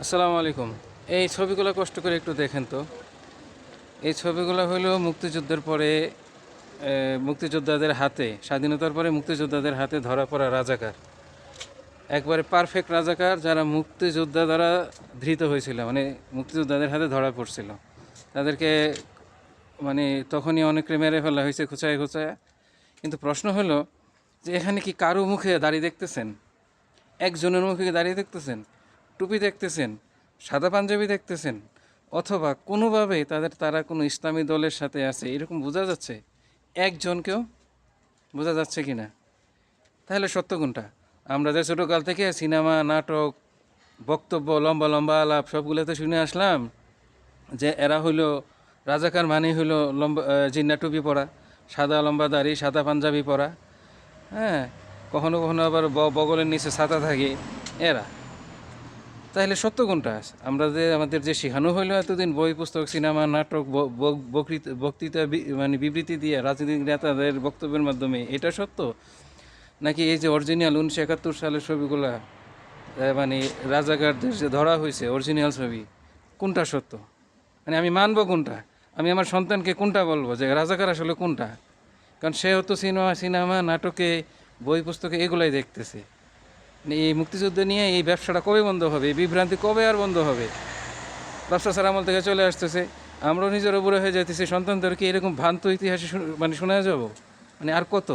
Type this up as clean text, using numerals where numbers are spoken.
আসসালামু আলাইকুম। এই ছবিগুলো কষ্ট করে একটু দেখেন তো। এই ছবিগুলো হলো মুক্তিযুদ্ধের পরে মুক্তিযোদ্ধাদের হাতে, স্বাধীনতার পরে মুক্তিযোদ্ধাদের হাতে ধরা পড়া রাজাকার। একবারে পারফেক্ট রাজাকার, যারা মুক্তিযোদ্ধা দ্বারা ধৃত হয়েছিল, মানে মুক্তিযোদ্ধাদের হাতে ধরা পড়ছিল। তাদেরকে মানে তখনই অনেকে মেরে ফেলা হয়েছে খুঁচায় খুঁচায়। কিন্তু প্রশ্ন হলো যে এখানে কি কারো মুখে দাড়ি দেখতেছেন? একজনের মুখে কি দাঁড়িয়ে দেখতেছেন? টুপি দেখতেছেন? সাদা পাঞ্জাবি দেখতেছেন? অথবা কোনোভাবে তারা কোনো ইসলামী দলের সাথে আছে এরকম বোঝা যাচ্ছে? একজনকেও বোঝা যাচ্ছে কি না? তাহলে সত্য কোনটা? আমরা যে ছোটোকাল থেকে সিনেমা, নাটক, বক্তব্য, লম্বা লম্বা আলাপ সবগুলোতে শুনে আসলাম যে এরা হইল রাজাকার, মানে হইল লম্বা জিন্না টুপি পরা, সাদা লম্বা দাড়ি, সাদা পাঞ্জাবি পরা, হ্যাঁ, কখনো কখনো আবার বগলের নিচে ছাতা থাকে এরা। তাহলে সত্য কোনটা? আমাদের যে শেখানো হইলো এতদিন বই, পুস্তক, সিনেমা, নাটক, বক্তৃতা, মানে বিবৃতি দিয়ে রাজনৈতিক নেতাদের বক্তব্যের মাধ্যমে, এটা সত্য? নাকি এই যে অরিজিনাল 1971 সালের ছবিগুলা, মানে রাজাকারদের যে ধরা হয়েছে অরিজিনাল ছবি, কোনটা সত্য? মানে আমি মানবো কোনটা? আমি আমার সন্তানকে কোনটা বলবো যে রাজাকার আসলে কোনটা? কারণ সেও তো সিনেমা নাটকে, বই পুস্তকে এগুলাই দেখতেছে। মানে এই মুক্তিযুদ্ধ নিয়ে এই ব্যবসাটা কবে বন্ধ হবে? এই বিভ্রান্তি কবে আর বন্ধ হবে? ব্যবসা সারা আমল থেকে চলে আসতেছে, আমরাও নিজের উপরে হয়ে যাইতেছি, সন্তানদেরকে এরকম ভ্রান্ত ইতিহাসে মানে শোনা যাব, মানে আর কত?